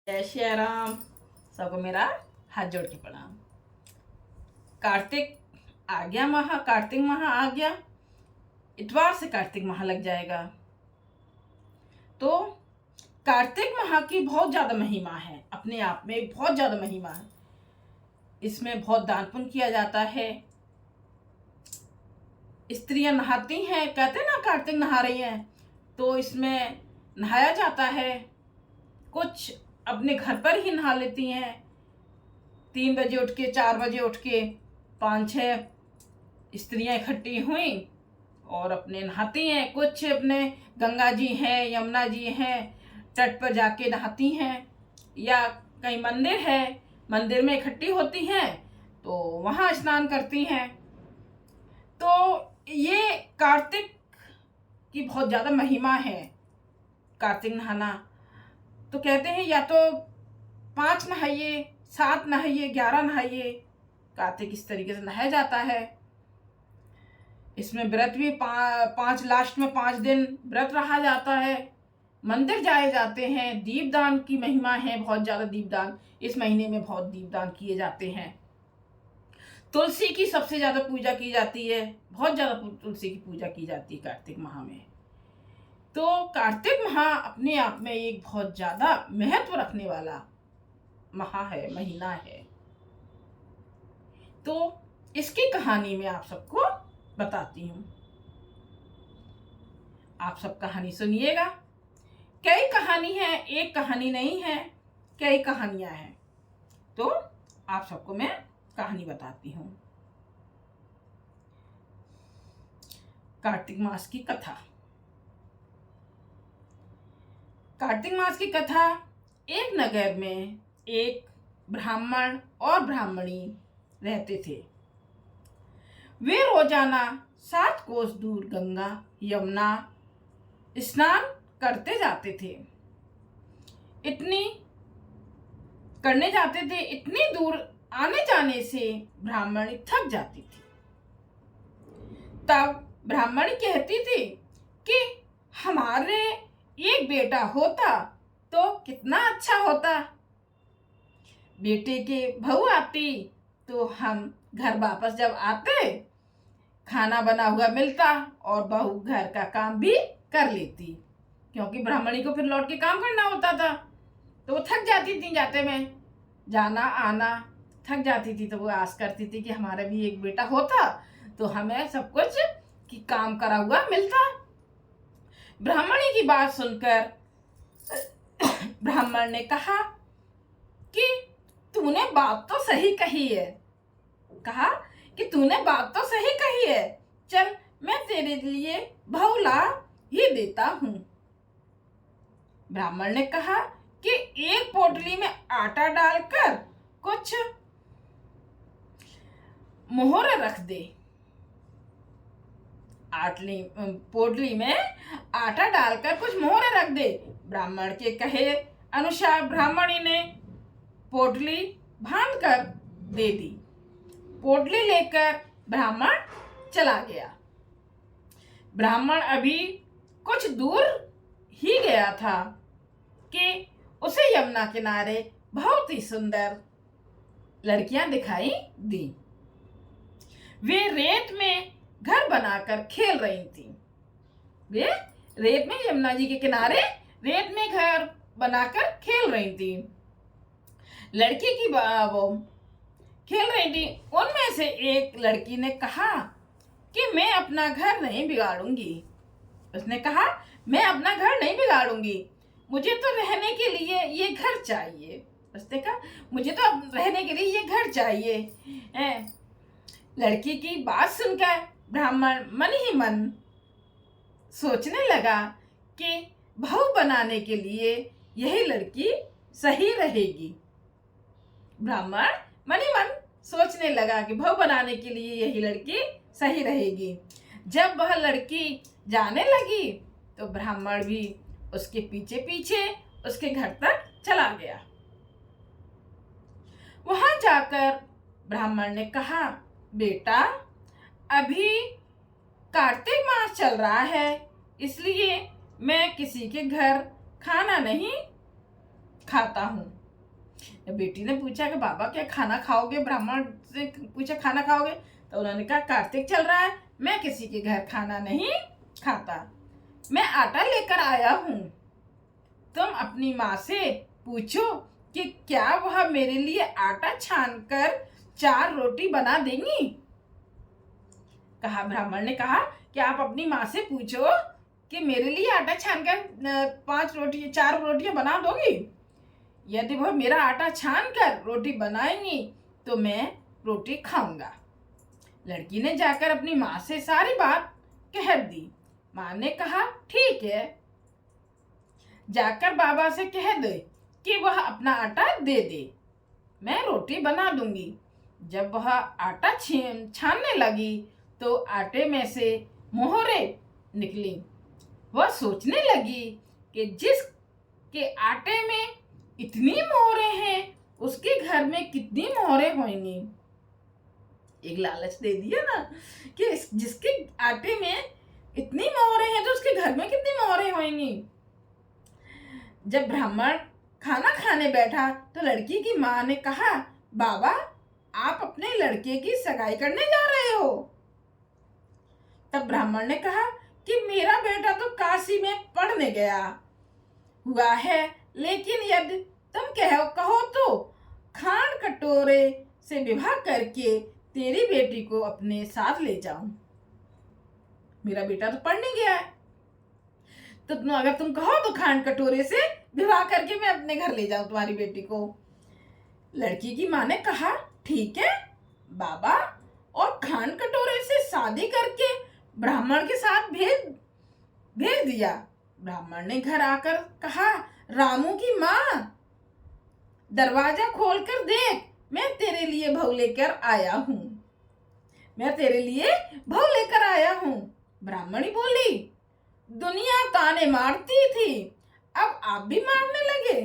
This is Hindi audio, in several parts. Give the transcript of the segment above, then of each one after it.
जय श्री राम। सबको मेरा हाथ जोड़ के प्रणाम। कार्तिक आ गया, कार्तिक माह आ गया। इतवार से कार्तिक माह लग जाएगा। तो कार्तिक माह की बहुत ज्यादा महिमा है, अपने आप में बहुत ज्यादा महिमा है। इसमें बहुत दान पुण्य किया जाता है। स्त्रियां नहाती हैं, कहते हैं ना कार्तिक नहा रही हैं, तो इसमें नहाया जाता है। कुछ अपने घर पर ही नहा लेती हैं, 3 बजे उठ के, 4 बजे उठ के 5-6 स्त्रियां इकट्ठी हुई और अपने नहाती हैं। कुछ अपने गंगा जी हैं, यमुना जी हैं, तट पर जाके नहाती हैं, या कहीं मंदिर है, मंदिर में इकट्ठी होती हैं तो वहां स्नान करती हैं। तो ये कार्तिक की बहुत ज्यादा महिमा है, कार्तिक नहाना। तो कहते हैं या तो 5 नहाइए, 7 नहाइए, 11 नहाइए। कार्तिक इस तरीके से नहाया जाता है। इसमें व्रत भी पांच लास्ट में 5 दिन व्रत रहा जाता है। मंदिर जाए जाते हैं। दीपदान की महिमा है, बहुत ज्यादा दीपदान इस महीने में बहुत दीपदान किए जाते हैं। तुलसी की सबसे ज्यादा पूजा की जाती है, बहुत ज्यादा तुलसी की पूजा की जाती है कार्तिक माह में। तो कार्तिक माह अपने आप में एक बहुत ज्यादा महत्व रखने वाला माह है, महीना है। तो इसकी कहानी मैं आप सबको बताती हूँ, आप सब कहानी सुनिएगा। कई कहानी है, एक कहानी नहीं है, कई कहानियां हैं। तो आप सबको मैं कहानी बताती हूँ। कार्तिक मास की कथा। कार्तिक मास की कथा। एक नगर में एक ब्राह्मण और ब्राह्मणी रहते थे। वे रोजाना 7 कोस दूर गंगा यमुना स्नान करते जाते थे। इतनी दूर आने जाने से ब्राह्मणी थक जाती थी। तब ब्राह्मणी कहती थी कि हमारे एक बेटा होता तो कितना अच्छा होता। बेटे के बहू आती तो हम घर वापस जब आते खाना बना हुआ मिलता और बहू घर का काम भी कर लेती, क्योंकि ब्राह्मणी को फिर लौट के काम करना होता था। तो वो थक जाती थी, जाते में जाना आना थक जाती थी। तो वो आस करती थी कि हमारा भी एक बेटा होता तो हमें सब कुछ की काम करा हुआ मिलता। ब्राह्मणी की बात सुनकर ब्राह्मण ने कहा कि तूने बात तो सही कही है। कहा कि तूने बात तो सही कही है, चल मैं तेरे लिए भौला ही देता हूं। ब्राह्मण ने कहा कि एक पोटली में आटा डालकर कुछ मोहर रख दे। पोटली में आटा डालकर कुछ मोहर रख दे। ब्राह्मण के कहे अनुसार ब्राह्मणी ने पोटली बांध कर दे दी। पोटली लेकर ब्राह्मण चला गया। ब्राह्मण अभी कुछ दूर ही गया था कि उसे यमुना किनारे बहुत ही सुंदर लड़कियां दिखाई दी। वे रेत में घर बनाकर खेल रही थी। वे रेत में, यमुना जी के किनारे रेत में घर बनाकर खेल रही थी। लड़की की वो खेल रही थी। उनमें से एक लड़की ने कहा कि मैं अपना घर नहीं बिगाड़ूंगी। उसने कहा मैं अपना घर नहीं बिगाड़ूंगी, मुझे तो रहने के लिए ये घर चाहिए। उसने कहा मुझे तो रहने के लिए ये घर चाहिए। लड़की की बात सुनकर ब्राह्मण मन ही मन सोचने लगा कि बहू बनाने के लिए यही लड़की सही रहेगी। ब्राह्मण मन ही मन सोचने लगा कि बहू बनाने के लिए यही लड़की सही रहेगी। जब वह लड़की जाने लगी तो ब्राह्मण भी उसके पीछे पीछे उसके घर तक चला गया। वहां जाकर ब्राह्मण ने कहा बेटा, अभी कार्तिक मास चल रहा है, इसलिए मैं किसी के घर खाना नहीं खाता हूँ। बेटी ने पूछा कि बाबा क्या खाना खाओगे, ब्राह्मण से पूछा खाना खाओगे, तो उन्होंने कहा कार्तिक चल रहा है, मैं किसी के घर खाना नहीं खाता, मैं आटा लेकर आया हूँ, तुम अपनी माँ से पूछो कि क्या वह मेरे लिए आटा छानकर 4 रोटी बना देंगी। कहा ब्राह्मण ने कहा कि आप अपनी माँ से पूछो कि मेरे लिए आटा छानकर 4 रोटियां बना दोगी। यदि वह मेरा आटा छानकर रोटी बनाएंगी तो मैं रोटी खाऊंगा। लड़की ने जाकर अपनी माँ से सारी बात कह दी। माँ ने कहा ठीक है, जाकर बाबा से कह दे कि वह अपना आटा दे दे, मैं रोटी बना दूंगी। जब वह आटा छानने लगी तो आटे में से मोहरे निकली। वह सोचने लगी कि जिसके आटे में इतनी मोहरे हैं उसके घर में कितनी मोहरे होंगी। एक लालच दे दिया ना कि जिसके आटे में इतनी मोहरे हैं तो उसके घर में कितनी मोहरे होंगी। जब ब्राह्मण खाना खाने बैठा तो लड़की की माँ ने कहा, बाबा आप अपने लड़के की सगाई करने जा रहे हो। तब ब्राह्मण ने कहा कि मेरा बेटा तो काशी में पढ़ने गया हुआ है, लेकिन यदि तुम कहो तो खांड कटोरे से विवाह करके तेरी बेटी को अपने साथ ले जाऊं। मेरा बेटा तो पढ़ने गया है, तो अगर तुम कहो तो खांड कटोरे से विवाह करके मैं अपने घर ले जाऊं तुम्हारी बेटी को। लड़की की माँ ने कहा ठीक है बाबा, और खांड कटोरे से शादी करके ब्राह्मण के साथ भेज दिया। ब्राह्मण ने घर आकर कहा, रामू की माँ दरवाजा खोलकर देख, मैं तेरे लिए बहू लेकर आया हूँ, मैं तेरे लिए बहू लेकर आया हूँ। ब्राह्मणी बोली, दुनिया ताने मारती थी, अब आप भी मारने लगे।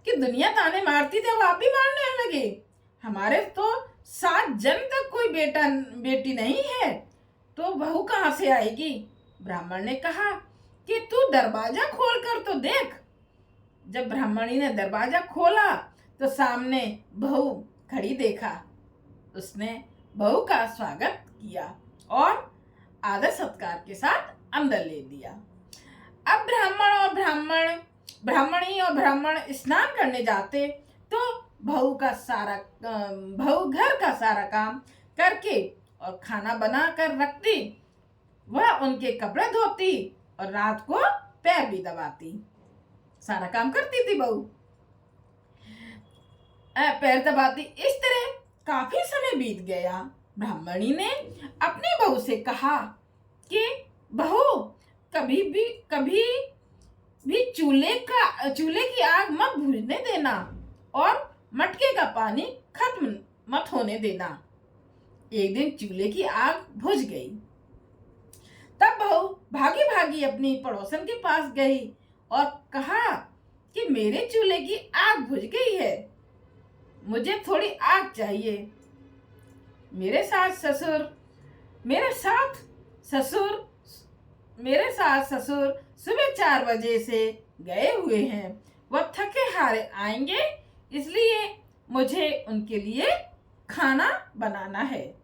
कि दुनिया ताने मारती थी अब आप भी मारने लगे। हमारे तो 7 जन्म तक कोई बेटी नहीं है, तो बहू कहाँ से आएगी। ब्राह्मण ने कहा कि तू दरवाजा खोल कर तो देख। जब ब्राह्मणी ने दरवाजा खोला तो सामने बहू खड़ी देखा। उसने बहू का स्वागत किया और आदर सत्कार के साथ अंदर ले दिया। अब ब्राह्मणी और ब्राह्मण स्नान करने जाते तो बहू घर का सारा काम करके और खाना बना कर रखती। वह उनके कपड़े धोती और रात को पैर भी दबाती। सारा काम करती थी बहू, पैर दबाती। इस तरह काफी समय बीत गया। ब्राह्मणी ने अपनी बहू से कहा कि बहू कभी भी चूल्हे की आग मत बुझने देना और मटके का पानी खत्म मत होने देना। एक दिन चूल्हे की आग बुझ गई। तब बहू भागी भागी अपनी पड़ोसन के पास गई और कहा कि मेरे चूल्हे की आग बुझ गई है, मुझे थोड़ी आग चाहिए। मेरे सास ससुर सुबह 4 बजे से गए हुए हैं, वह थके हारे आएंगे, इसलिए मुझे उनके लिए खाना बनाना है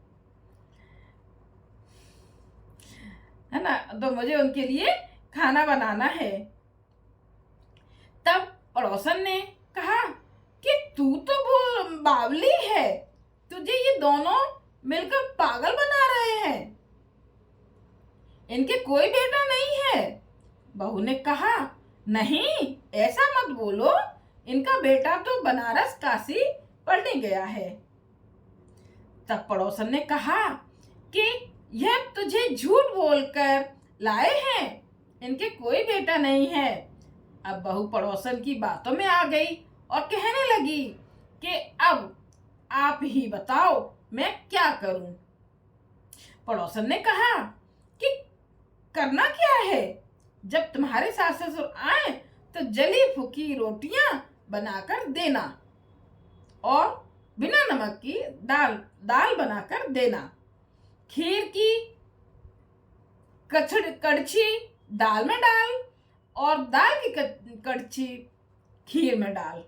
ना, तो मुझे उनके लिए खाना बनाना है। तब पड़ोसन ने कहा कि तू तो बावली है, तुझे ये दोनों मिलकर पागल बना रहे हैं, इनके कोई बेटा नहीं है। बहू ने कहा, नहीं ऐसा मत बोलो, इनका बेटा तो बनारस काशी पढ़ने गया है। तब पड़ोसन ने कहा कि यह तुझे झूठ बोलकर लाए हैं, इनके कोई बेटा नहीं है। अब बहू पड़ोसन की बातों में आ गई और कहने लगी कि अब आप ही बताओ मैं क्या करूं। पड़ोसन ने कहा कि करना क्या है, जब तुम्हारे सास ससुर आए तो जली फूकी रोटियां बनाकर देना और बिना नमक की दाल बनाकर देना। खीर की कड़छी दाल में डाल और दाल की कड़छी खीर में डाल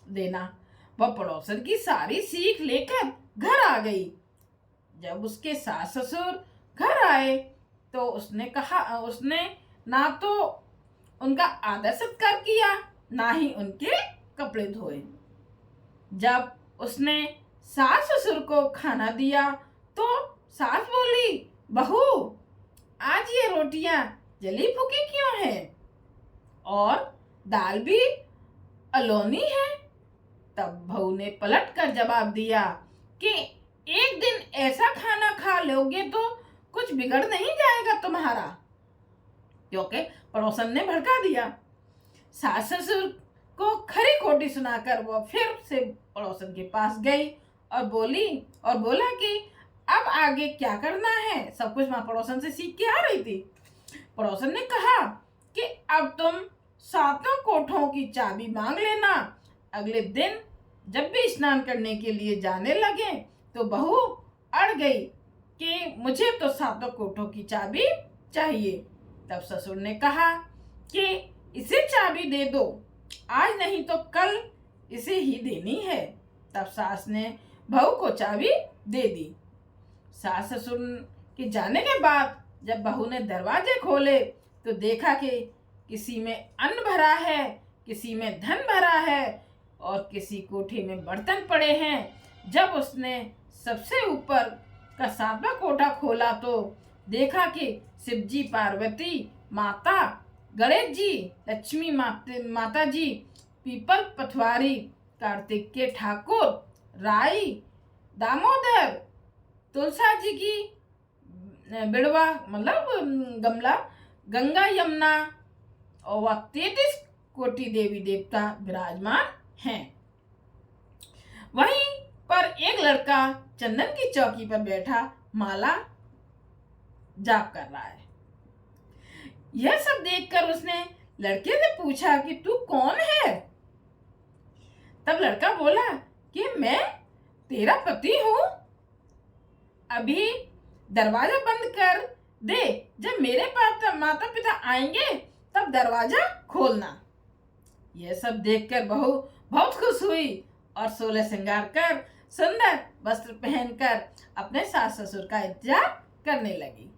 देना। वह पड़ोसन की सारी सीख लेकर घर आ गई। जब उसके सास ससुर घर आए तो उसने ना तो उनका आदर सत्कार किया, ना ही उनके कपड़े धोए। जब उसने सास ससुर को खाना दिया तो सास बोली, बहू आज ये रोटियां जली फूकी क्यों हैं और दाल भी अलोनी है। तब बहू ने पलट कर जवाब दिया कि एक दिन ऐसा खाना खा लोगे तो कुछ बिगड़ नहीं जाएगा तुम्हारा, क्योंकि पड़ोसन ने भड़का दिया। सास ससुर को खरी खोटी सुनाकर वो फिर से पड़ोसन के पास गई और बोला कि अब आगे क्या करना है। सब कुछ माँ पड़ोसन से सीख के आ रही थी। पड़ोसन ने कहा कि अब तुम 7 कोठों की चाबी मांग लेना। अगले दिन जब भी स्नान करने के लिए जाने लगे तो बहू अड़ गई कि मुझे तो 7 कोठों की चाबी चाहिए। तब ससुर ने कहा कि इसे चाबी दे दो, आज नहीं तो कल इसे ही देनी है। तब सास ने बहू को चाबी दे दी। सास ससुर के जाने के बाद जब बहू ने दरवाजे खोले तो देखा कि किसी में अन्न भरा है, किसी में धन भरा है और किसी कोठे में बर्तन पड़े हैं। जब उसने सबसे ऊपर का 7वां कोठा खोला तो देखा कि शिव जी, पार्वती माता, गणेश जी, लक्ष्मी माता जी, पीपल पथवारी, कार्तिक के ठाकुर, राई, दामोदर, तुलसा जी की बिड़वा मतलब गमला, गंगा यमुना और 33 कोटि देवी देवता विराजमान हैं। वहीं पर एक लड़का चंदन की चौकी पर बैठा माला जाप कर रहा है। यह सब देखकर उसने लड़के से पूछा कि तू कौन है। तब लड़का बोला कि मैं तेरा पति हूं। अभी दरवाजा बंद कर दे, जब मेरे पास माता पिता आएंगे तब दरवाजा खोलना। यह सब देखकर बहू बहुत खुश हुई और 16 श्रृंगार कर सुंदर वस्त्र पहनकर अपने सास ससुर का इंतजार करने लगी।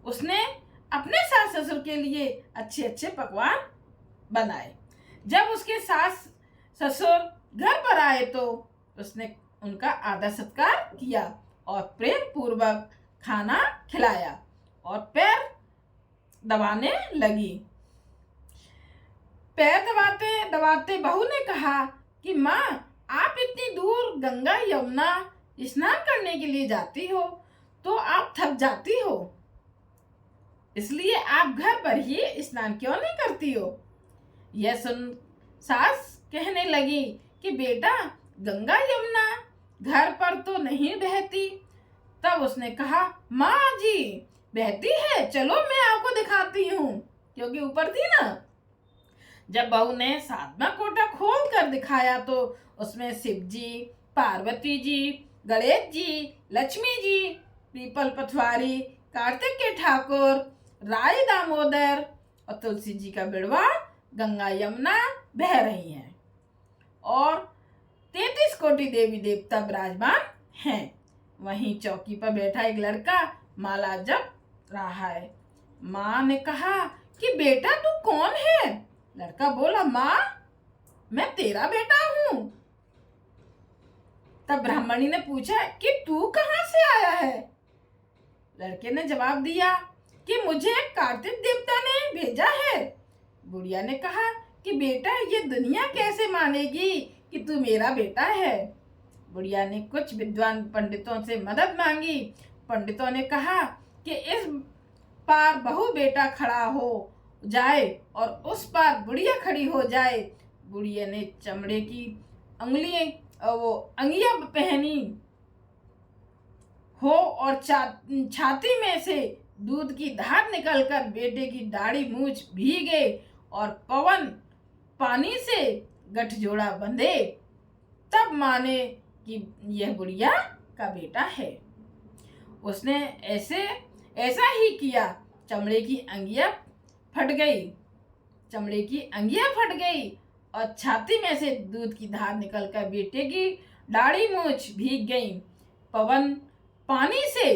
उसने अपने सास ससुर के लिए अच्छे अच्छे पकवान बनाए। जब उसके सास ससुर घर पर आए तो उसने उनका आदर सत्कार किया और प्रेम पूर्वक खाना खिलाया और पैर दबाने लगी। पैर दबाते दबाते बहू ने कहा कि माँ, आप इतनी दूर गंगा यमुना स्नान करने के लिए जाती हो तो आप थक जाती हो, इसलिए आप घर पर ही स्नान क्यों नहीं करती हो। यह सुन सास कहने लगी कि बेटा, गंगा यमुना घर पर तो नहीं बहती। तब उसने कहा, माँ जी बहती है, चलो मैं आपको दिखाती हूँ, क्योंकि ऊपर थी ना। जब बहू ने 7वां कोठा खोल कर दिखाया तो उसमें शिव जी, पार्वती जी, गणेश जी, लक्ष्मी जी, पीपल पथवारी, कार्तिक के ठाकुर, राई दामोदर और तुलसी जी का बिड़वा गंगा यमुना बह रही हैं और 33 कोटि देवी देवता विराजमान हैं। वहीं चौकी पर बैठा एक लड़का माला जप रहा है। माँ ने कहा कि बेटा तू कौन है। लड़का बोला, माँ मैं तेरा बेटा हूँ। तब ब्राह्मणी ने पूछा कि तू कहाँ से आया है। लड़के ने जवाब दिया कि मुझे कार्तिक देवता ने भेजा है। बुढ़िया ने कहा कि बेटा ये दुनिया कैसे मानेगी कि तू मेरा बेटा है। बुढ़िया ने कुछ विद्वान पंडितों से मदद मांगी। पंडितों ने कहा कि इस पार बहू बेटा खड़ा हो जाए और उस पार बुढ़िया खड़ी हो जाए। बुढ़िया ने चमड़े की अंगिया पहनी हो और छाती में से दूध की धार निकलकर बेटे की दाढ़ी मूछ भीगे और पवन पानी से गठजोड़ा बंधे, तब माने कि यह बुढ़िया का बेटा है। उसने ऐसा ही किया। चमड़े की अंगिया फट गई चमड़े की अंगियां फट गई और छाती में से दूध की धार निकलकर बेटे की दाढ़ी मूछ भीग गई। पवन पानी से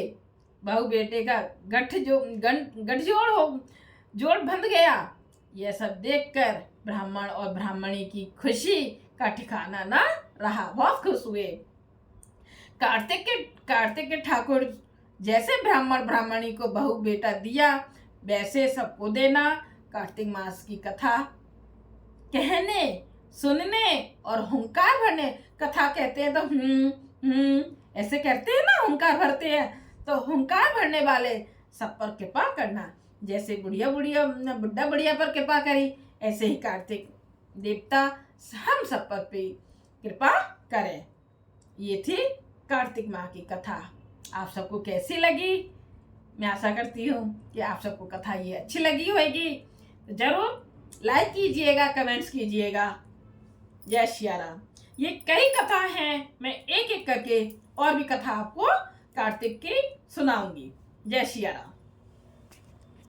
बहू बेटे का गठजोड़ जोड़ बंध गया। यह सब देखकर ब्राह्मण और ब्राह्मणी की खुशी का ठिकाना ना रहा, बहुत खुश हुए। कार्तिक के ठाकुर जैसे ब्राह्मण ब्राह्मणी को बहू बेटा दिया वैसे सबको देना। कार्तिक मास की कथा कहने सुनने और हुंकार भरने, कथा कहते हैं तो ऐसे करते हैं ना, हुंकार भरते हैं, तो हुंकार भरने वाले सब पर कृपा करना। जैसे बुढ़िया बुढ़ा बुढ़िया पर कृपा करी, ऐसे ही कार्तिक देवता हम सब पर पे कृपा करें। ये थी कार्तिक माह की कथा। आप सबको कैसी लगी? मैं आशा करती हूँ कि आप सबको कथा ये अच्छी लगी होगी। तो जरूर लाइक कीजिएगा, कमेंट्स कीजिएगा। जय सिया राम। ये कई कथा हैं, मैं एक एक करके और भी कथा आपको कार्तिक की सुनाऊंगी। जय सिया राम।